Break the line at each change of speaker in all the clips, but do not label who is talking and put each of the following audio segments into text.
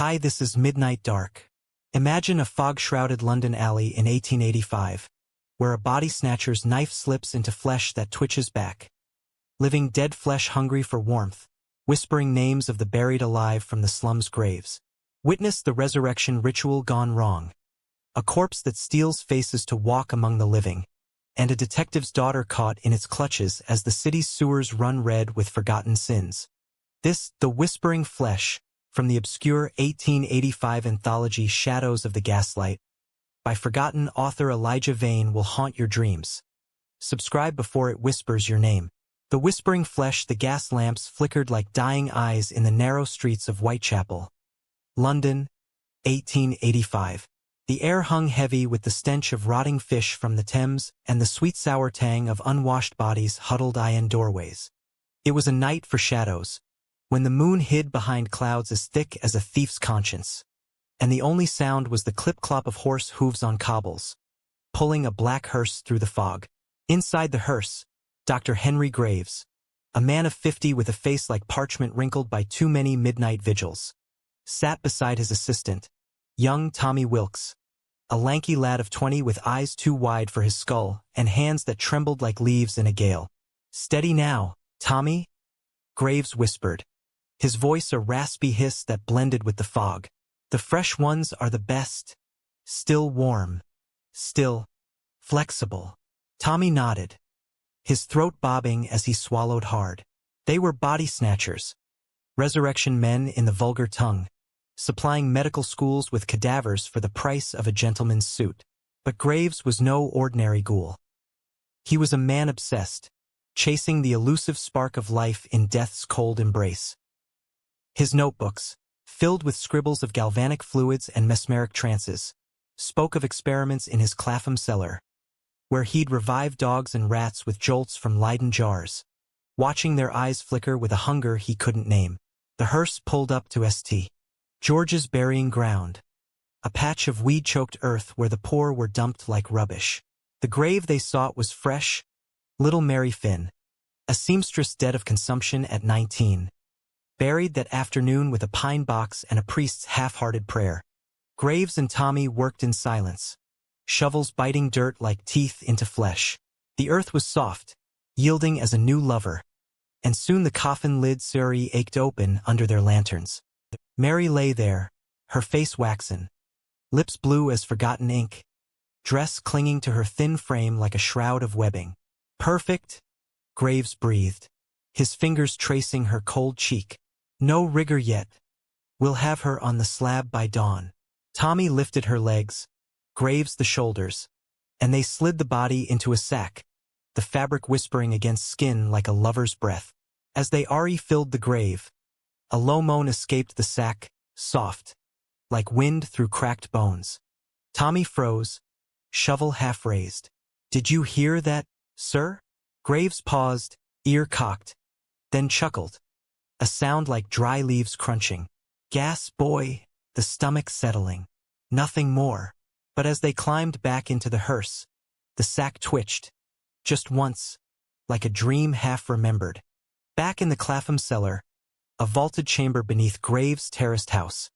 Hi, this is Midnight Dark. Imagine a fog-shrouded London alley in 1885, where a body snatcher's knife slips into flesh that twitches back. Living dead flesh hungry for warmth, whispering names of the buried alive from the slum's graves. Witness the resurrection ritual gone wrong. A corpse that steals faces to walk among the living, and a detective's daughter caught in its clutches as the city's sewers run red with forgotten sins. This, The Whispering Flesh, from the obscure 1885 anthology Shadows of the Gaslight, by forgotten author Elijah Vane, will haunt your dreams. Subscribe before it whispers your name. The Whispering Flesh. The gas lamps flickered like dying eyes in the narrow streets of Whitechapel, London, 1885. The air hung heavy with the stench of rotting fish from the Thames and the sweet-sour tang of unwashed bodies huddled in doorways. It was a night for shadows, when the moon hid behind clouds as thick as a thief's conscience, and the only sound was the clip-clop of horse hooves on cobbles, pulling a black hearse through the fog. Inside the hearse, Dr. Henry Graves, a man of 50 with a face like parchment wrinkled by too many midnight vigils, sat beside his assistant, young Tommy Wilkes, a lanky lad of 20 with eyes too wide for his skull and hands that trembled like leaves in a gale. "Steady now, Tommy," Graves whispered, his voice a raspy hiss that blended with the fog. "The fresh ones are the best. Still warm. Still flexible." Tommy nodded, his throat bobbing as he swallowed hard. They were body snatchers, resurrection men in the vulgar tongue, supplying medical schools with cadavers for the price of a gentleman's suit. But Graves was no ordinary ghoul. He was a man obsessed, chasing the elusive spark of life in death's cold embrace. His notebooks, filled with scribbles of galvanic fluids and mesmeric trances, spoke of experiments in his Clapham cellar, where he'd revive dogs and rats with jolts from Leyden jars, watching their eyes flicker with a hunger he couldn't name. The hearse pulled up to St. George's burying ground, a patch of weed-choked earth where the poor were dumped like rubbish. The grave they sought was fresh, little Mary Finn, a seamstress dead of consumption at 19, buried that afternoon with a pine box and a priest's half-hearted prayer. Graves and Tommy worked in silence, shovels biting dirt like teeth into flesh. The earth was soft, yielding as a new lover, and soon the coffin lid surrey ached open under their lanterns. Mary lay there, her face waxen, lips blue as forgotten ink, dress clinging to her thin frame like a shroud of webbing. "Perfect," Graves breathed, his fingers tracing her cold cheek. "No rigor yet. We'll have her on the slab by dawn." Tommy lifted her legs, Graves the shoulders, and they slid the body into a sack, the fabric whispering against skin like a lover's breath. As they filled the grave, a low moan escaped the sack, soft, like wind through cracked bones. Tommy froze, shovel half raised. "Did you hear that, sir?" Graves paused, ear cocked, then chuckled, a sound like dry leaves crunching. "Gas, boy," the stomach settling. Nothing more. But as they climbed back into the hearse, the sack twitched, just once, like a dream half remembered. Back in the Clapham cellar, a vaulted chamber beneath Graves' terraced house,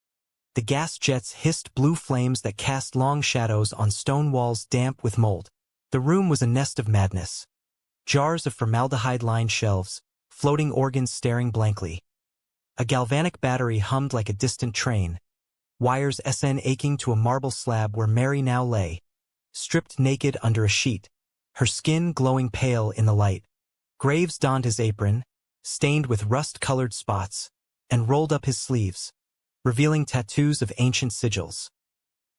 the gas jets hissed blue flames that cast long shadows on stone walls damp with mold. The room was a nest of madness. Jars of formaldehyde-lined shelves, floating organs staring blankly. A galvanic battery hummed like a distant train, wires aching to a marble slab where Mary now lay, stripped naked under a sheet, her skin glowing pale in the light. Graves donned his apron, stained with rust-colored spots, and rolled up his sleeves, revealing tattoos of ancient sigils.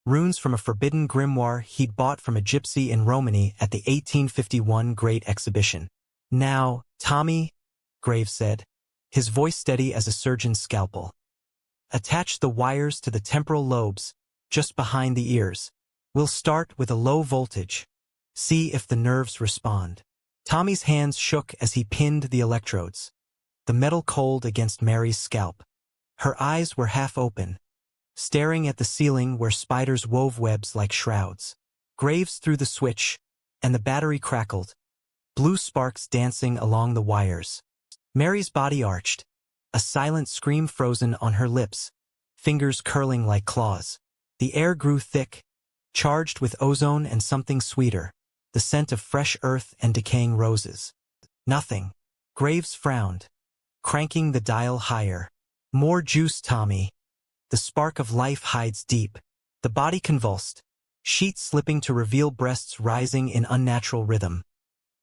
Runes from a forbidden grimoire he'd bought from a gypsy in Romany at the 1851 Great Exhibition. "Now, Tommy," Graves said, his voice steady as a surgeon's scalpel, "attach the wires to the temporal lobes, just behind the ears. We'll start with a low voltage. See if the nerves respond." Tommy's hands shook as he pinned the electrodes, the metal cold against Mary's scalp. Her eyes were half open, staring at the ceiling where spiders wove webs like shrouds. Graves threw the switch, and the battery crackled, blue sparks dancing along the wires. Mary's body arched, a silent scream frozen on her lips, fingers curling like claws. The air grew thick, charged with ozone and something sweeter, the scent of fresh earth and decaying roses. Nothing. Graves frowned, cranking the dial higher. More juice, Tommy. The spark of life hides deep. The body convulsed, sheets slipping to reveal breasts rising in unnatural rhythm.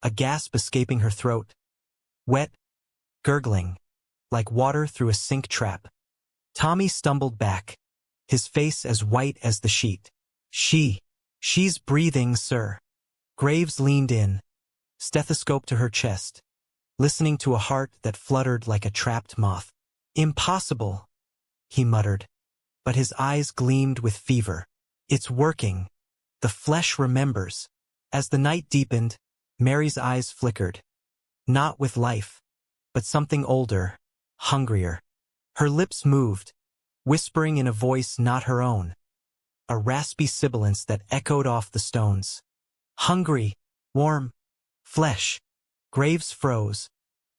A gasp escaping her throat. Wet, gurgling, like water through a sink trap. Tommy stumbled back, his face as white as the sheet. She's breathing, sir. Graves leaned in, stethoscope to her chest, listening to a heart that fluttered like a trapped moth. Impossible, he muttered, but his eyes gleamed with fever. It's working. The flesh remembers. As the night deepened, Mary's eyes flickered. Not with life, but something older, hungrier. Her lips moved, whispering in a voice not her own. A raspy sibilance that echoed off the stones. Hungry, warm, flesh. Graves froze,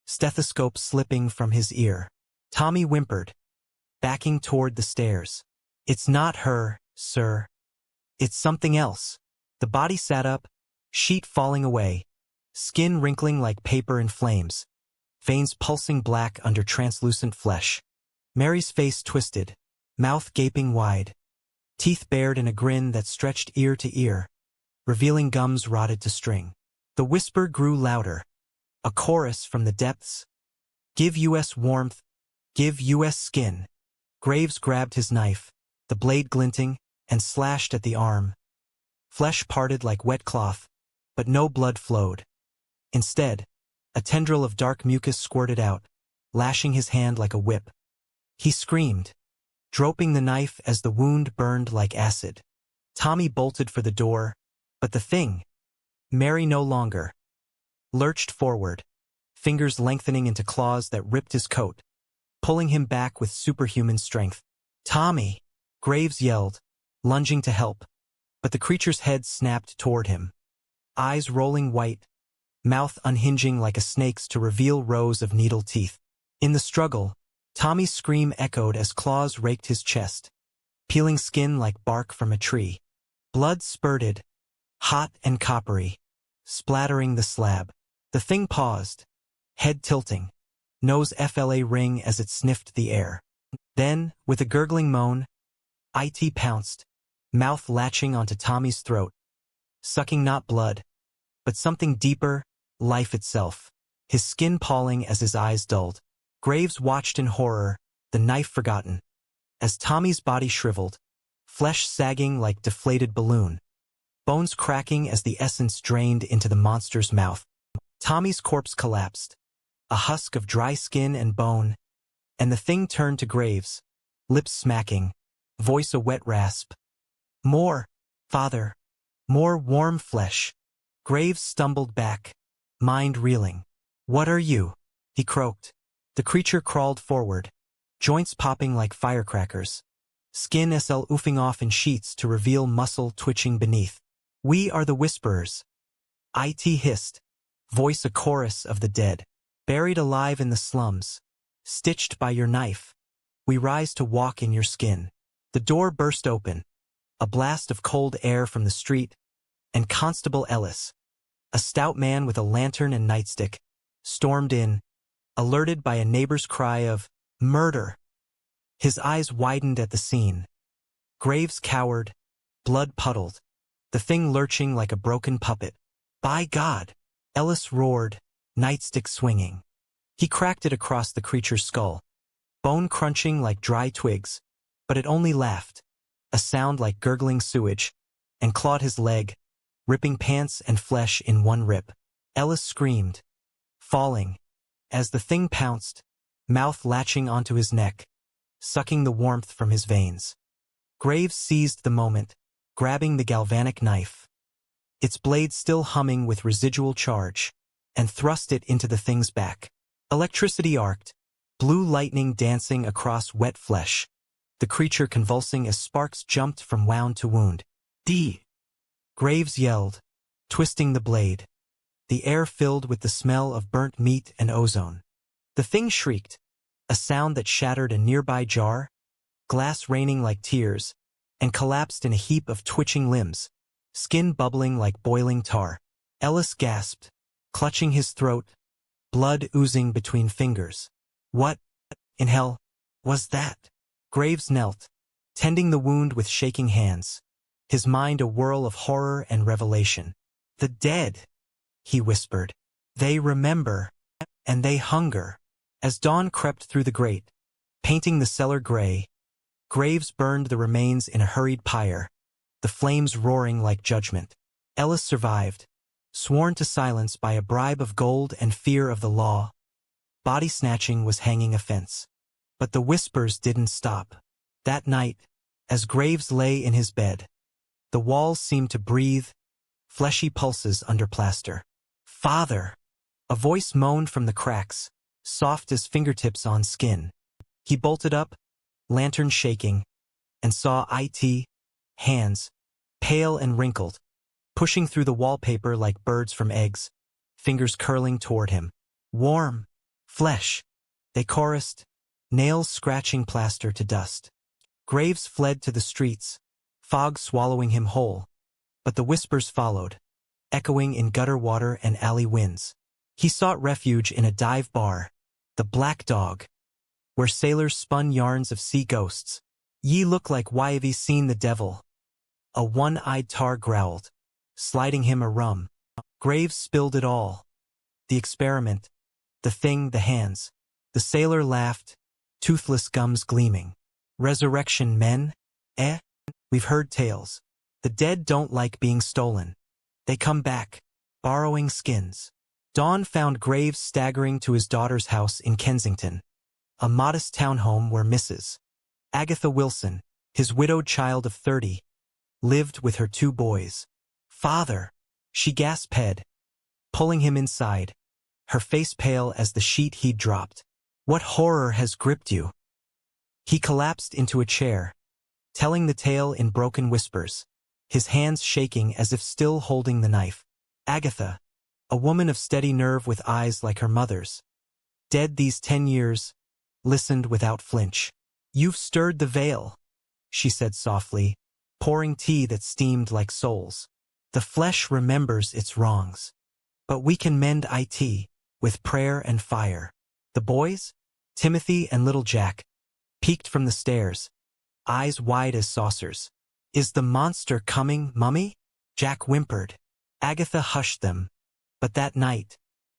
stethoscope slipping from his ear. Tommy whimpered, backing toward the stairs. It's not her, sir. It's something else. The body sat up, sheet falling away, skin wrinkling like paper in flames, veins pulsing black under translucent flesh. Mary's face twisted, mouth gaping wide, teeth bared in a grin that stretched ear to ear, revealing gums rotted to string. The whisper grew louder, a chorus from the depths. Give us warmth, give us skin. Graves grabbed his knife, the blade glinting, and slashed at the arm. Flesh parted like wet cloth, but no blood flowed. Instead, a tendril of dark mucus squirted out, lashing his hand like a whip. He screamed, dropping the knife as the wound burned like acid. Tommy bolted for the door, but the thing, Mary no longer, lurched forward, fingers lengthening into claws that ripped his coat, pulling him back with superhuman strength. Tommy! Graves yelled, lunging to help, but the creature's head snapped toward him. Eyes rolling white, mouth unhinging like a snake's to reveal rows of needle teeth. In the struggle, Tommy's scream echoed as claws raked his chest, peeling skin like bark from a tree. Blood spurted, hot and coppery, splattering the slab. The thing paused, head tilting, nose FLA ring as it sniffed the air. Then, with a gurgling moan, it pounced, mouth latching onto Tommy's throat, sucking not blood, but something deeper, life itself, his skin palling as his eyes dulled. Graves watched in horror, the knife forgotten, as Tommy's body shriveled, flesh sagging like deflated balloon, bones cracking as the essence drained into the monster's mouth. Tommy's corpse collapsed, a husk of dry skin and bone, and the thing turned to Graves, lips smacking, voice a wet rasp. More, father. More warm flesh. Graves stumbled back, mind reeling. What are you? He croaked. The creature crawled forward, joints popping like firecrackers, skin SL oofing off in sheets to reveal muscle twitching beneath. We are the Whisperers. It hissed, voice a chorus of the dead, buried alive in the slums, stitched by your knife. We rise to walk in your skin. The door burst open, a blast of cold air from the street, and Constable Ellis, a stout man with a lantern and nightstick, stormed in, alerted by a neighbor's cry of, "Murder!" His eyes widened at the scene. Graves cowered, blood puddled, the thing lurching like a broken puppet. By God! Ellis roared, nightstick swinging. He cracked it across the creature's skull, bone crunching like dry twigs, but it only laughed, a sound like gurgling sewage, and clawed his leg, ripping pants and flesh in one rip. Ellis screamed, falling, as the thing pounced, mouth latching onto his neck, sucking the warmth from his veins. Graves seized the moment, grabbing the galvanic knife, its blade still humming with residual charge, and thrust it into the thing's back. Electricity arced, blue lightning dancing across wet flesh, the creature convulsing as sparks jumped from wound to wound. D. Graves yelled, twisting the blade, the air filled with the smell of burnt meat and ozone. The thing shrieked, a sound that shattered a nearby jar, glass raining like tears, and collapsed in a heap of twitching limbs, skin bubbling like boiling tar. Ellis gasped, clutching his throat, blood oozing between fingers. What in hell was that? Graves knelt, tending the wound with shaking hands, his mind a whirl of horror and revelation. The dead, he whispered. They remember, and they hunger. As dawn crept through the grate, painting the cellar gray, Graves burned the remains in a hurried pyre, the flames roaring like judgment. Ellis survived, sworn to silence by a bribe of gold and fear of the law. Body snatching was hanging a fence. But the whispers didn't stop. That night, as Graves lay in his bed, the walls seemed to breathe, fleshy pulses under plaster. Father! A voice moaned from the cracks, soft as fingertips on skin. He bolted up, lantern shaking, and saw hands, pale and wrinkled, pushing through the wallpaper like birds from eggs, fingers curling toward him. Warm flesh, they chorused, nails scratching plaster to dust. Graves fled to the streets, fog swallowing him whole, but the whispers followed, echoing in gutter water and alley winds. He sought refuge in a dive bar, the Black Dog, where sailors spun yarns of sea ghosts. Ye look like why've seen the devil? A one-eyed tar growled, sliding him a rum. Graves spilled it all. The experiment, the thing, the hands. The sailor laughed, toothless gums gleaming. Resurrection men? We've heard tales. The dead don't like being stolen. They come back, borrowing skins. Dawn found Graves staggering to his daughter's house in Kensington, a modest townhome where Mrs. Agatha Wilson, his widowed child of 30, lived with her 2 boys. Father, she gasped, pulling him inside, her face pale as the sheet he'd dropped. What horror has gripped you? He collapsed into a chair, telling the tale in broken whispers, his hands shaking as if still holding the knife. Agatha, a woman of steady nerve with eyes like her mother's, dead these 10 years, listened without flinch. You've stirred the veil, she said softly, pouring tea that steamed like souls. The flesh remembers its wrongs. But we can mend it, with prayer and fire. The boys, Timothy and little Jack, peeked from the stairs, eyes wide as saucers. Is the monster coming, Mummy? Jack whimpered. Agatha hushed them. But that night,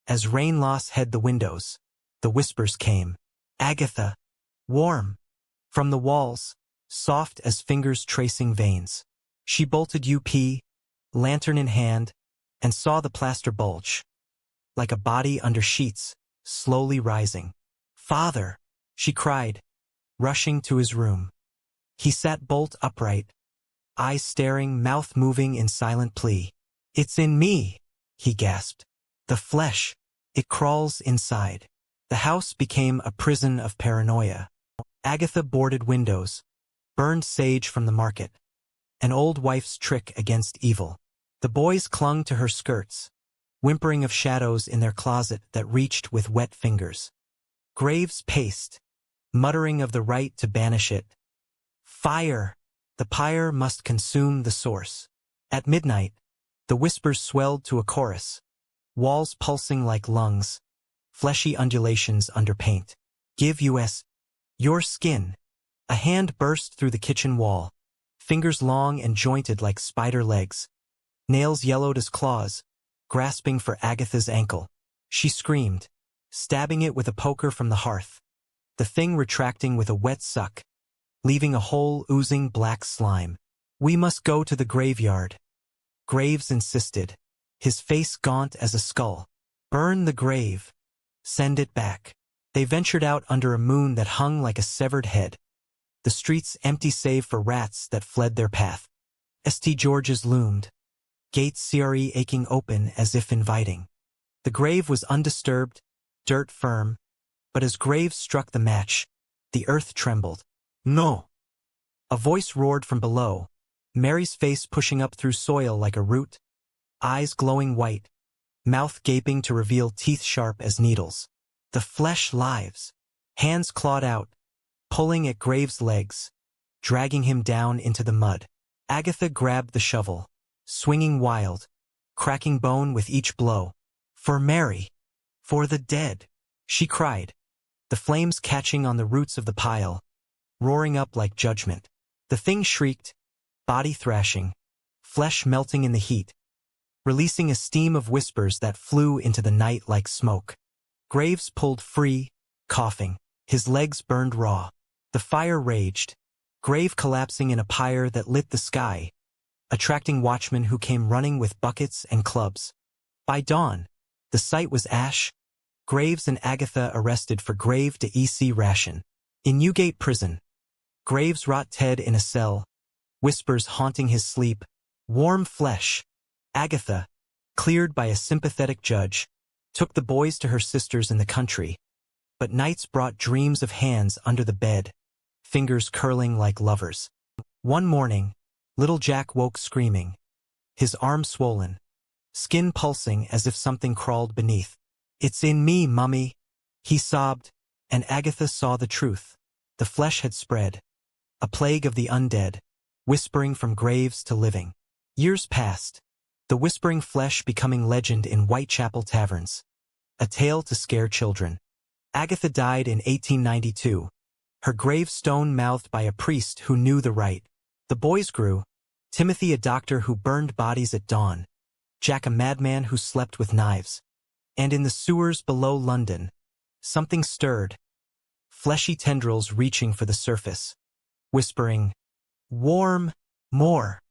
as rain loss hid the windows, the whispers came. Agatha, warm, from the walls, soft as fingers tracing veins. She bolted lantern in hand, and saw the plaster bulge, like a body under sheets, slowly rising. Father, she cried, rushing to his room. He sat bolt upright, eyes staring, mouth moving in silent plea. It's in me, he gasped. The flesh, it crawls inside. The house became a prison of paranoia. Agatha boarded windows, burned sage from the market, an old wife's trick against evil. The boys clung to her skirts, whimpering of shadows in their closet that reached with wet fingers. Graves paced, muttering of the right to banish it. Fire! The pyre must consume the source. At midnight, the whispers swelled to a chorus, walls pulsing like lungs, fleshy undulations under paint. Give us your skin. A hand burst through the kitchen wall, fingers long and jointed like spider legs, nails yellowed as claws, grasping for Agatha's ankle. She screamed, stabbing it with a poker from the hearth, the thing retracting with a wet suck, leaving a hole oozing black slime. We must go to the graveyard, Graves insisted, his face gaunt as a skull. Burn the grave. Send it back. They ventured out under a moon that hung like a severed head, the streets empty save for rats that fled their path. St. George's loomed, gates aching open as if inviting. The grave was undisturbed, dirt firm, but as Graves struck the match, the earth trembled. No! A voice roared from below, Mary's face pushing up through soil like a root, eyes glowing white, mouth gaping to reveal teeth sharp as needles. The flesh lives. Hands clawed out, pulling at Graves' legs, dragging him down into the mud. Agatha grabbed the shovel, swinging wild, cracking bone with each blow. "For Mary! For the dead!" she cried, the flames catching on the roots of the pile, roaring up like judgment. The thing shrieked, body thrashing, flesh melting in the heat, releasing a steam of whispers that flew into the night like smoke. Graves pulled free, coughing. His legs burned raw. The fire raged, Grave collapsing in a pyre that lit the sky, attracting watchmen who came running with buckets and clubs. By dawn, the site was ash, Graves and Agatha arrested for grave de ration. In Newgate prison, Graves rot Ted in a cell, whispers haunting his sleep, warm flesh. Agatha, cleared by a sympathetic judge, took the boys to her sisters in the country, but nights brought dreams of hands under the bed, fingers curling like lovers. One morning, little Jack woke screaming, his arm swollen, skin pulsing as if something crawled beneath. "It's in me, Mummy," he sobbed, and Agatha saw the truth. The flesh had spread, a plague of the undead, whispering from graves to living. Years passed, the whispering flesh becoming legend in Whitechapel taverns, a tale to scare children. Agatha died in 1892, her gravestone mouthed by a priest who knew the rite. The boys grew, Timothy a doctor who burned bodies at dawn, Jack a madman who slept with knives. And in the sewers below London, something stirred, fleshy tendrils reaching for the surface, whispering, "Warm, more."